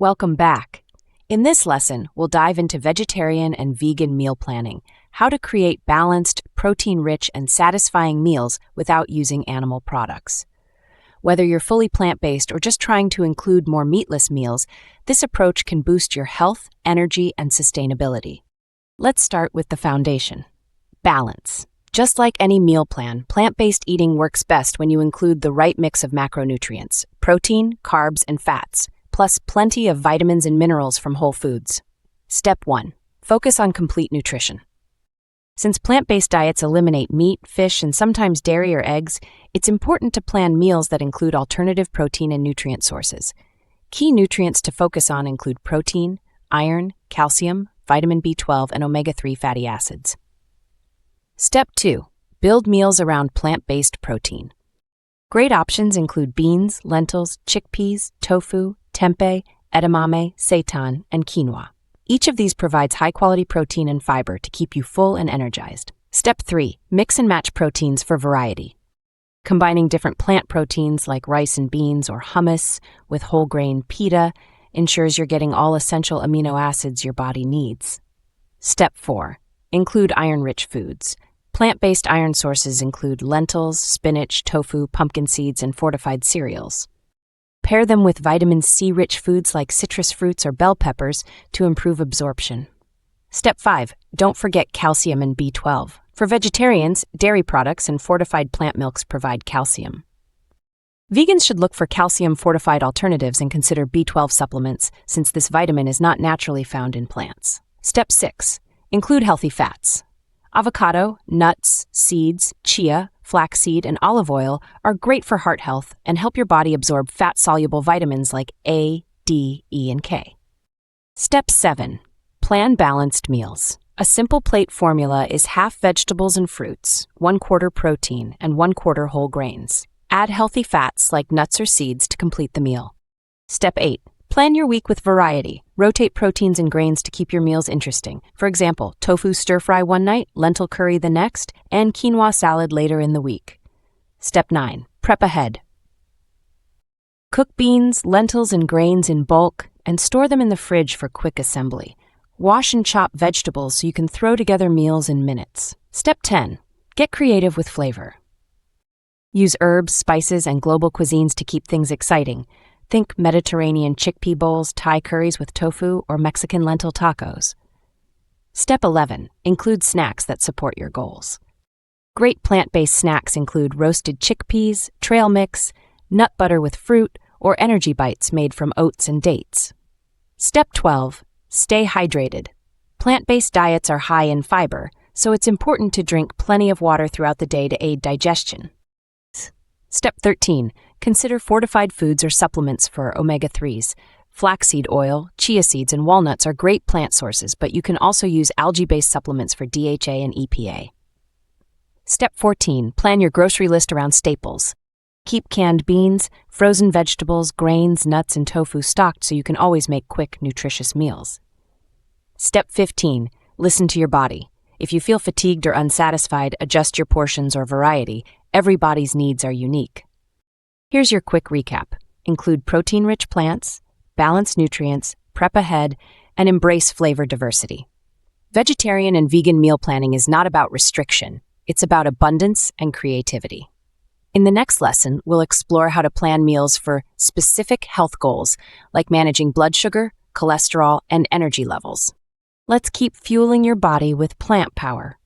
Welcome back. In this lesson, we'll dive into vegetarian and vegan meal planning, how to create balanced, protein-rich, and satisfying meals without using animal products. Whether you're fully plant-based or just trying to include more meatless meals, this approach can boost your health, energy, and sustainability. Let's start with the foundation: balance. Just like any meal plan, plant-based eating works best when you include the right mix of macronutrients, protein, carbs, and fats, plus plenty of vitamins and minerals from whole foods. Step 1. Focus on complete nutrition. Since plant-based diets eliminate meat, fish, and sometimes dairy or eggs, it's important to plan meals that include alternative protein and nutrient sources. Key nutrients to focus on include protein, iron, calcium, vitamin B12, and omega-3 fatty acids. Step 2. Build meals around plant-based protein. Great options include beans, lentils, chickpeas, tofu, tempeh, edamame, seitan, and quinoa. Each of these provides high-quality protein and fiber to keep you full and energized. Step 3. Mix and match proteins for variety. Combining different plant proteins like rice and beans or hummus with whole grain pita ensures you're getting all essential amino acids your body needs. Step 4. Include iron-rich foods. Plant-based iron sources include lentils, spinach, tofu, pumpkin seeds, and fortified cereals. Pair them with vitamin C-rich foods like citrus fruits or bell peppers to improve absorption. Step 5. Don't forget calcium and B12. For vegetarians, dairy products and fortified plant milks provide calcium. Vegans should look for calcium-fortified alternatives and consider B12 supplements, since this vitamin is not naturally found in plants. Step 6. Include healthy fats. Avocado, nuts, seeds, chia, flaxseed, and olive oil are great for heart health and help your body absorb fat-soluble vitamins like A, D, E, and K. Step 7. Plan balanced meals. A simple plate formula is half vegetables and fruits, 1/4 protein, and 1/4 whole grains. Add healthy fats like nuts or seeds to complete the meal. Step 8. Plan your week with variety. Rotate proteins and grains to keep your meals interesting. For example, tofu stir-fry one night, lentil curry the next, and quinoa salad later in the week. Step 9. Prep ahead. Cook beans, lentils, and grains in bulk and store them in the fridge for quick assembly. Wash and chop vegetables so you can throw together meals in minutes. Step 10. Get creative with flavor. Use herbs, spices, and global cuisines to keep things exciting. Think Mediterranean chickpea bowls, Thai curries with tofu, or Mexican lentil tacos. Step 11. Include snacks that support your goals. Great plant-based snacks include roasted chickpeas, trail mix, nut butter with fruit, or energy bites made from oats and dates. Step 12. Stay hydrated. Plant-based diets are high in fiber, so it's important to drink plenty of water throughout the day to aid digestion. Step 13. Consider fortified foods or supplements for omega-3s. Flaxseed oil, chia seeds, and walnuts are great plant sources, but you can also use algae-based supplements for DHA and EPA. Step 14. Plan your grocery list around staples. Keep canned beans, frozen vegetables, grains, nuts, and tofu stocked so you can always make quick, nutritious meals. Step 15. Listen to your body. If you feel fatigued or unsatisfied, adjust your portions or variety. Everybody's needs are unique. Here's your quick recap. Include protein-rich plants, balance nutrients, prep ahead, and embrace flavor diversity. Vegetarian and vegan meal planning is not about restriction. It's about abundance and creativity. In the next lesson, we'll explore how to plan meals for specific health goals, like managing blood sugar, cholesterol, and energy levels. Let's keep fueling your body with plant power.